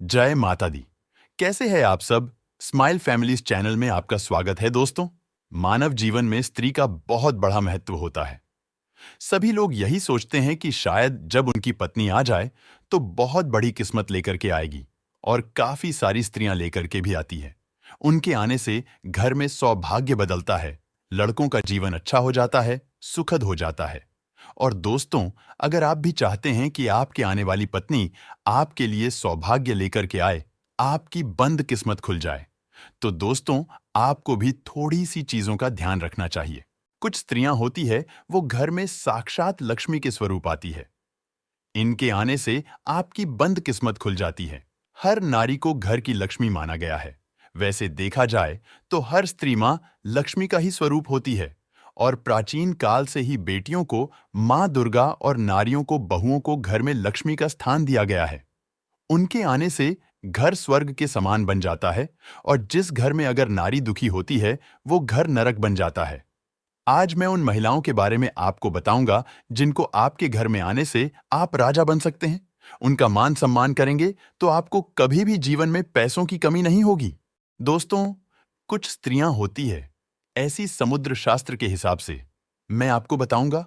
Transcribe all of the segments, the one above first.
जय माता दी। कैसे हैं आप सब? स्माइल फैमिलीज चैनल में आपका स्वागत है दोस्तों। मानव जीवन में स्त्री का बहुत बड़ा महत्व होता है। सभी लोग यही सोचते हैं कि शायद जब उनकी पत्नी आ जाए तो बहुत बड़ी किस्मत लेकर के आएगी, और काफी सारी स्त्रियां लेकर के भी आती है। उनके आने से घर में सौभाग्य बदलता है, लड़कों का जीवन अच्छा हो जाता है, सुखद हो जाता है। और दोस्तों, अगर आप भी चाहते हैं कि आपके आने वाली पत्नी आपके लिए सौभाग्य लेकर के आए, आपकी बंद किस्मत खुल जाए, तो दोस्तों, आपको भी थोड़ी सी चीजों का ध्यान रखना चाहिए। कुछ स्त्रियां होती है, वो घर में साक्षात लक्ष्मी के स्वरूप आती है। इनके आने से आपकी बंद किस्मत खुल जाती है। हर नारी को घर की लक्ष्मी माना गया है। वैसे देखा जाए तो हर स्त्री मां लक्ष्मी का ही स्वरूप होती है, और प्राचीन काल से ही बेटियों को मां दुर्गा और नारियों को बहुओं को घर में लक्ष्मी का स्थान दिया गया है। उनके आने से घर स्वर्ग के समान बन जाता है, और जिस घर में अगर नारी दुखी होती है, वो घर नरक बन जाता है। आज मैं उन महिलाओं के बारे में आपको बताऊंगा जिनको आपके घर में आने से आप राजा बन सकते हैं। उनका मान सम्मान करेंगे तो आपको कभी भी जीवन में पैसों की कमी नहीं होगी। दोस्तों, कुछ स्त्रियां होती है ऐसी समुद्र शास्त्र के हिसाब से। मैं आपको बताऊंगा।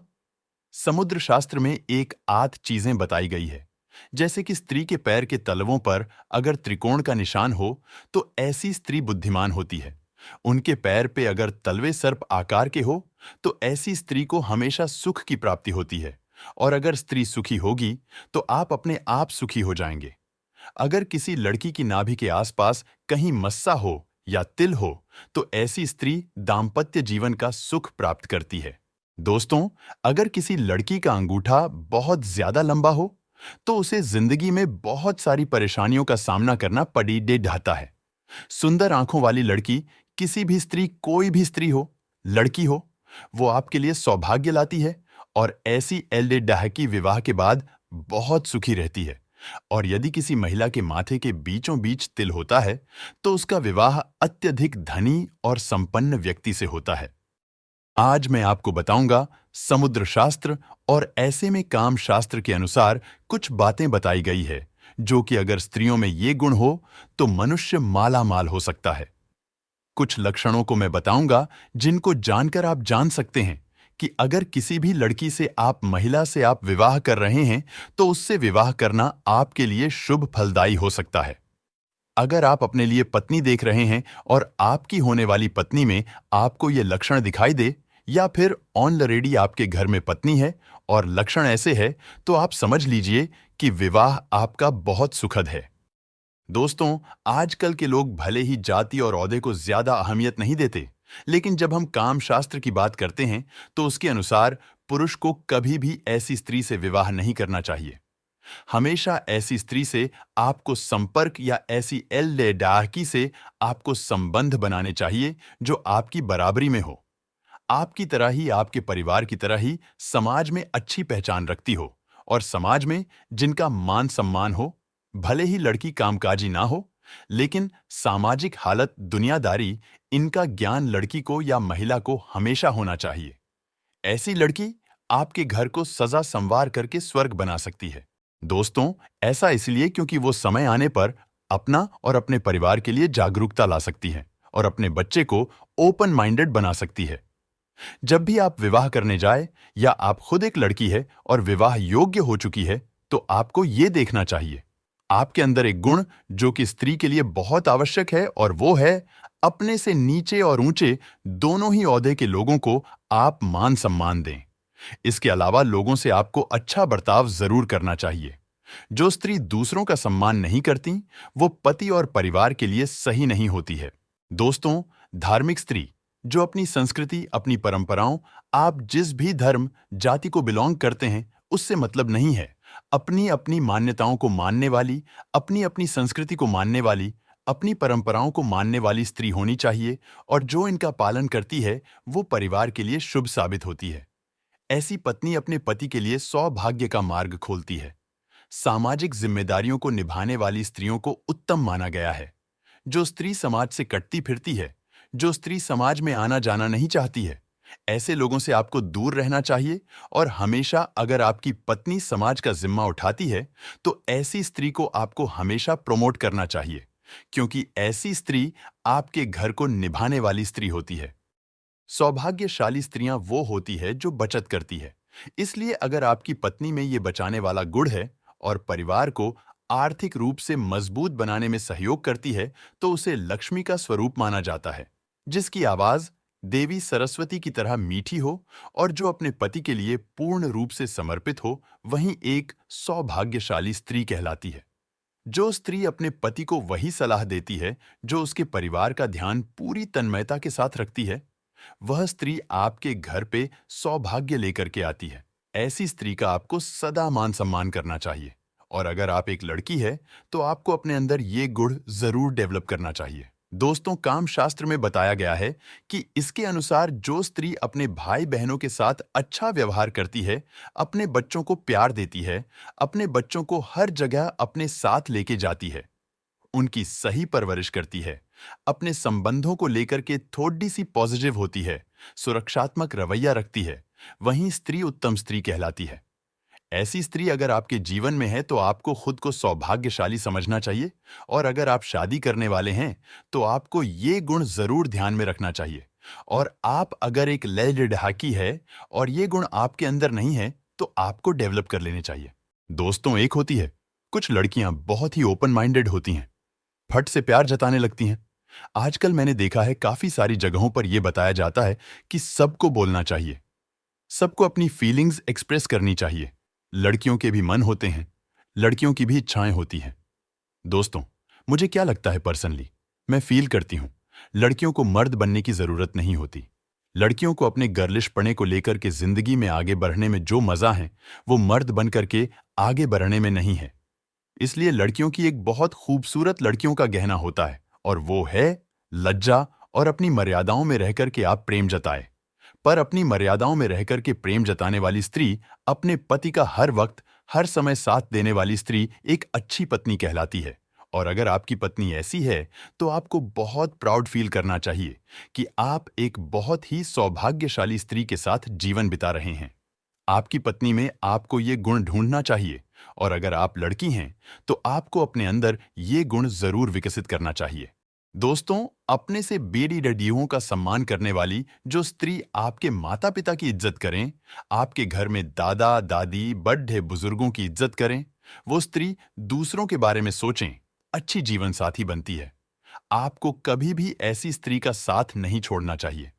समुद्र शास्त्र में एक आध चीजें बताई गई है। जैसे कि स्त्री के पैर के तलवों पर अगर त्रिकोण का निशान हो तो ऐसी स्त्री बुद्धिमान होती है। उनके पैर पे अगर तलवे सर्प आकार के हो तो ऐसी स्त्री को हमेशा सुख की प्राप्ति होती है। और अगर स्त्री सुखी होगी तो आप अपने आप सुखी हो जाएंगे। अगर किसी लड़की की नाभि के आसपास कहीं मस्सा हो या तिल हो तो ऐसी स्त्री दाम्पत्य जीवन का सुख प्राप्त करती है। दोस्तों, अगर किसी लड़की का अंगूठा बहुत ज्यादा लंबा हो तो उसे जिंदगी में बहुत सारी परेशानियों का सामना करना पड़ीडे ढाता है। सुंदर आंखों वाली लड़की, किसी भी स्त्री, कोई भी स्त्री हो, लड़की हो, वो आपके लिए सौभाग्य लाती है, और ऐसी एलडे डहकी विवाह के बाद बहुत सुखी रहती है। और यदि किसी महिला के माथे के बीचों बीच तिल होता है तो उसका विवाह अत्यधिक धनी और संपन्न व्यक्ति से होता है। आज मैं आपको बताऊंगा समुद्र शास्त्र और ऐसे में काम शास्त्र के अनुसार कुछ बातें बताई गई है, जो कि अगर स्त्रियों में ये गुण हो तो मनुष्य माला माल हो सकता है। कुछ लक्षणों को मैं बताऊंगा जिनको जानकर आप जान सकते हैं कि अगर किसी भी लड़की से, आप महिला से आप विवाह कर रहे हैं तो उससे विवाह करना आपके लिए शुभ फलदायी हो सकता है। अगर आप अपने लिए पत्नी देख रहे हैं और आपकी होने वाली पत्नी में आपको ये लक्षण दिखाई दे, या फिर ऑलरेडी आपके घर में पत्नी है और लक्षण ऐसे है, तो आप समझ लीजिए कि विवाह आपका बहुत सुखद है। दोस्तों, आजकल के लोग भले ही जाति और ओहदे को ज्यादा अहमियत नहीं देते, लेकिन जब हम काम शास्त्र की बात करते हैं तो उसके अनुसार पुरुष को कभी भी ऐसी स्त्री से विवाह नहीं करना चाहिए। हमेशा ऐसी स्त्री से आपको संपर्क या ऐसी एलडेडाहकी से आपको संबंध बनाने चाहिए जो आपकी बराबरी में हो, आपकी तरह ही, आपके परिवार की तरह ही समाज में अच्छी पहचान रखती हो, और समाज में जिनका मान सम्मान हो। भले ही लड़की कामकाजी ना हो, लेकिन सामाजिक हालत, दुनियादारी, इनका ज्ञान लड़की को या महिला को हमेशा होना चाहिए। ऐसी लड़की आपके घर को सजा संवार करके स्वर्ग बना सकती है। दोस्तों, ऐसा इसलिए क्योंकि वो समय आने पर अपना और अपने परिवार के लिए जागरूकता ला सकती है और अपने बच्चे को ओपन माइंडेड बना सकती है। जब भी आप विवाह करने जाए, या आप खुद एक लड़की है और विवाह योग्य हो चुकी है, तो आपको ये देखना चाहिए आपके अंदर एक गुण जो कि स्त्री के लिए बहुत आवश्यक है, और वो है अपने से नीचे और ऊंचे दोनों ही ओहदे के लोगों को आप मान सम्मान दें। इसके अलावा लोगों से आपको अच्छा बर्ताव जरूर करना चाहिए। जो स्त्री दूसरों का सम्मान नहीं करती, वो पति और परिवार के लिए सही नहीं होती है। दोस्तों, धार्मिक स्त्री जो अपनी संस्कृति, अपनी परंपराओं, आप जिस भी धर्म जाति को बिलोंग करते हैं उससे मतलब नहीं है, अपनी अपनी मान्यताओं को मानने वाली, अपनी अपनी संस्कृति को मानने वाली, अपनी परंपराओं को मानने वाली स्त्री होनी चाहिए, और जो इनका पालन करती है वो परिवार के लिए शुभ साबित होती है। ऐसी पत्नी अपने पति के लिए सौभाग्य का मार्ग खोलती है। सामाजिक जिम्मेदारियों को निभाने वाली स्त्रियों को उत्तम माना गया है। जो स्त्री समाज से कटती फिरती है, जो स्त्री समाज में आना जाना नहीं चाहती है, ऐसे लोगों से आपको दूर रहना चाहिए और हमेशा अगर आपकी पत्नी समाज का जिम्मा उठाती है, तो ऐसी स्त्री को आपको हमेशा प्रमोट करना चाहिए, क्योंकि ऐसी स्त्री आपके घर को निभाने वाली स्त्री होती है। सौभाग्यशाली स्त्रियां वो होती है जो बचत करती है। इसलिए अगर आपकी पत्नी में ये बचाने वाला गुण है और परिवार को आर्थिक रूप से मजबूत बनाने में सहयोग करती है, तो उसे लक्ष्मी का स्वरूप माना जाता है, जिसकी आवाज देवी सरस्वती की तरह मीठी हो और जो अपने पति के लिए पूर्ण रूप से समर्पित हो, वहीं एक सौभाग्यशाली स्त्री कहलाती है। जो स्त्री अपने पति को वही सलाह देती है जो उसके परिवार का ध्यान पूरी तन्मयता के साथ रखती है, वह स्त्री आपके घर पे सौभाग्य लेकर के आती है। ऐसी स्त्री का आपको सदा मान सम्मान करना चाहिए। और अगर आप एक लड़की है, तो आपको अपने अंदर ये गुण जरूर डेवलप करना चाहिए। दोस्तों, काम शास्त्र में बताया गया है कि इसके अनुसार जो स्त्री अपने भाई बहनों के साथ अच्छा व्यवहार करती है, अपने बच्चों को प्यार देती है, अपने बच्चों को हर जगह अपने साथ लेके जाती है, उनकी सही परवरिश करती है, अपने संबंधों को लेकर के थोड़ी सी पॉजिटिव होती है, सुरक्षात्मक रवैया रखती है, वहीं स्त्री उत्तम स्त्री कहलाती है। ऐसी स्त्री अगर आपके जीवन में है, तो आपको खुद को सौभाग्यशाली समझना चाहिए। और अगर आप शादी करने वाले हैं, तो आपको ये गुण जरूर ध्यान में रखना चाहिए। और आप अगर एक लड़की है और ये गुण आपके अंदर नहीं है, तो आपको डेवलप कर लेने चाहिए। दोस्तों, एक होती है, कुछ लड़कियां बहुत ही ओपन माइंडेड होती हैं, फट से प्यार जताने लगती हैं। आजकल मैंने देखा है काफी सारी जगहों पर यह बताया जाता है कि सबको बोलना चाहिए, सबको अपनी फीलिंग्स एक्सप्रेस करनी चाहिए। लड़कियों के भी मन होते हैं, लड़कियों की भी इच्छाएं होती हैं। दोस्तों, मुझे क्या लगता है पर्सनली, मैं फील करती हूं, लड़कियों को मर्द बनने की जरूरत नहीं होती। लड़कियों को अपने गर्लिशपने को लेकर के जिंदगी में आगे बढ़ने में जो मजा है, वो मर्द बन करके आगे बढ़ने में नहीं है। इसलिए लड़कियों की एक बहुत खूबसूरत लड़कियों का गहना होता है, और वो है लज्जा और अपनी मर्यादाओं में रहकर के आप प्रेम जताए। पर अपनी मर्यादाओं में रहकर के प्रेम जताने वाली स्त्री, अपने पति का हर वक्त हर समय साथ देने वाली स्त्री एक अच्छी पत्नी कहलाती है। और अगर आपकी पत्नी ऐसी है, तो आपको बहुत प्राउड फील करना चाहिए कि आप एक बहुत ही सौभाग्यशाली स्त्री के साथ जीवन बिता रहे हैं। आपकी पत्नी में आपको ये गुण ढूंढना चाहिए। और अगर आप लड़की हैं, तो आपको अपने अंदर ये गुण जरूर विकसित करना चाहिए। दोस्तों, अपने से बेटी डडियों का सम्मान करने वाली जो स्त्री आपके माता पिता की इज्जत करें, आपके घर में दादा दादी बड़े बुजुर्गों की इज्जत करें, वो स्त्री दूसरों के बारे में सोचें, अच्छी जीवन साथी बनती है। आपको कभी भी ऐसी स्त्री का साथ नहीं छोड़ना चाहिए।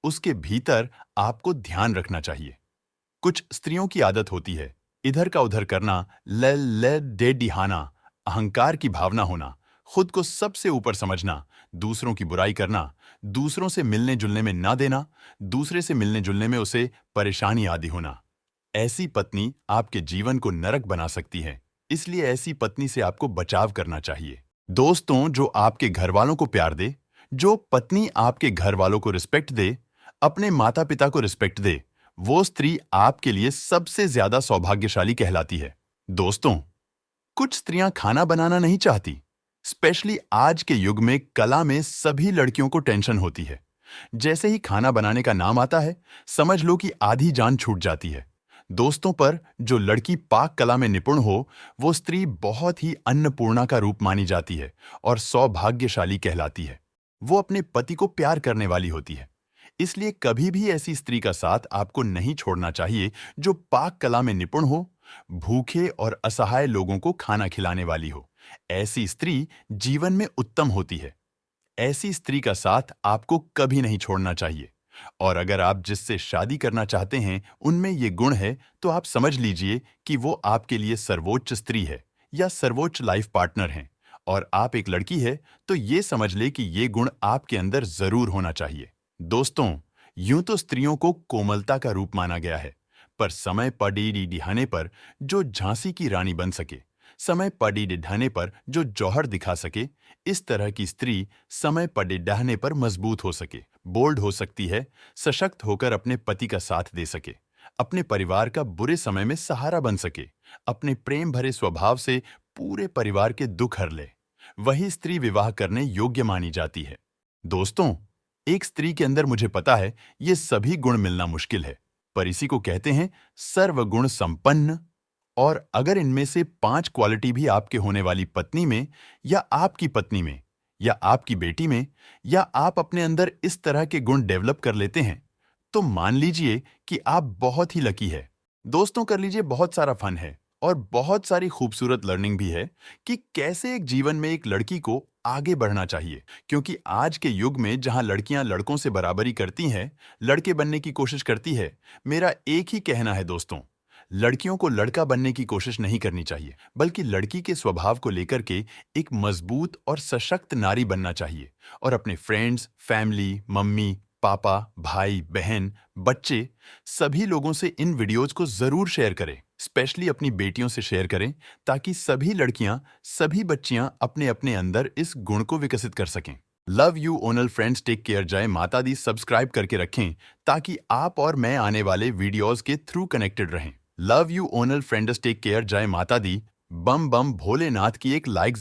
उसके भीतर आपको ध्यान रखना चाहिए। कुछ स्त्रियों की आदत होती है इधर का उधर करना, ले डे डिहाना, अहंकार की भावना होना, खुद को सबसे ऊपर समझना, दूसरों की बुराई करना, दूसरों से मिलने जुलने में ना देना, दूसरे से मिलने जुलने में उसे परेशानी आदि होना। ऐसी पत्नी आपके जीवन को नरक बना सकती है। इसलिए ऐसी पत्नी से आपको बचाव करना चाहिए। दोस्तों, जो आपके घर वालों को प्यार दे, जो पत्नी आपके घर वालों को रिस्पेक्ट दे, अपने माता पिता को रिस्पेक्ट दे, वो स्त्री आपके लिए सबसे ज्यादा सौभाग्यशाली कहलाती है। दोस्तों, कुछ स्त्रियां खाना बनाना नहीं चाहती। स्पेशली आज के युग में कला में सभी लड़कियों को टेंशन होती है। जैसे ही खाना बनाने का नाम आता है, समझ लो कि आधी जान छूट जाती है। दोस्तों, पर जो लड़की पाक कला में निपुण हो, वो स्त्री बहुत ही अन्नपूर्णा का रूप मानी जाती है और सौभाग्यशाली कहलाती है। वो अपने पति को प्यार करने वाली होती है। इसलिए कभी भी ऐसी स्त्री का साथ आपको नहीं छोड़ना चाहिए जो पाक कला में निपुण हो, भूखे और असहाय लोगों को खाना खिलाने वाली हो। ऐसी स्त्री जीवन में उत्तम होती है। ऐसी स्त्री का साथ आपको कभी नहीं छोड़ना चाहिए। और अगर आप जिससे शादी करना चाहते हैं, उनमें ये गुण है, तो आप समझ लीजिए कि वो आपके लिए सर्वोच्च स्त्री है या सर्वोच्च लाइफ पार्टनर हैं। और आप एक लड़की है, तो ये समझ ले कि ये गुण आपके अंदर जरूर होना चाहिए। दोस्तों, यूं तो स्त्रियों को कोमलता का रूप माना गया है, पर समय पड़ी डिहाने पर जो झांसी की रानी बन सके, समय पड़ी डिढाने पर जो जौहर दिखा सके, इस तरह की स्त्री समय पड़े डहाने पर मजबूत हो सके, बोल्ड हो सकती है, सशक्त होकर अपने पति का साथ दे सके, अपने परिवार का बुरे समय में सहारा बन सके, अपने प्रेम भरे स्वभाव से पूरे परिवार के दुख हर ले। वही स्त्री विवाह करने योग्य मानी जाती है। दोस्तों, एक स्त्री के अंदर मुझे पता है ये सभी गुण मिलना मुश्किल है, पर इसी को कहते हैं सर्वगुण संपन्न। और अगर इनमें से 5 क्वालिटी भी आपके होने वाली पत्नी में, या आपकी पत्नी में, या आपकी बेटी में, या आप अपने अंदर इस तरह के गुण डेवलप कर लेते हैं, तो मान लीजिए कि आप बहुत ही लकी है। दोस्तों, कर लीजिए, बहुत सारा फन है और बहुत सारी खूबसूरत लर्निंग भी है कि कैसे एक जीवन में एक लड़की को आगे बढ़ना चाहिए। क्योंकि आज के युग में जहां लड़कियां लड़कों से बराबरी करती हैं, लड़के बनने की कोशिश करती है, मेरा एक ही कहना है दोस्तों, लड़कियों को लड़का बनने की कोशिश नहीं करनी चाहिए, बल्कि लड़की के स्वभाव को लेकर के एक मजबूत और सशक्त नारी बनना चाहिए। और अपने फ्रेंड्स, फैमिली, मम्मी, पापा, भाई, बहन, बच्चे, सभी लोगों से इन वीडियोज को जरूर शेयर करें। स्पेशली अपनी बेटियों से शेयर करें, ताकि सभी लड़कियां, सभी बच्चियां अपने अपने अंदर इस गुण को विकसित कर सकें। लव यू ओनल फ्रेंड्स, टेक केयर, जय माता दी सब्सक्राइब करके रखें, ताकि आप और मैं आने वाले वीडियोस के थ्रू कनेक्टेड रहें। लव यू ओनल फ्रेंड्स, टेक केयर, जय माता दी, बम बम भोलेनाथ की एक लाइक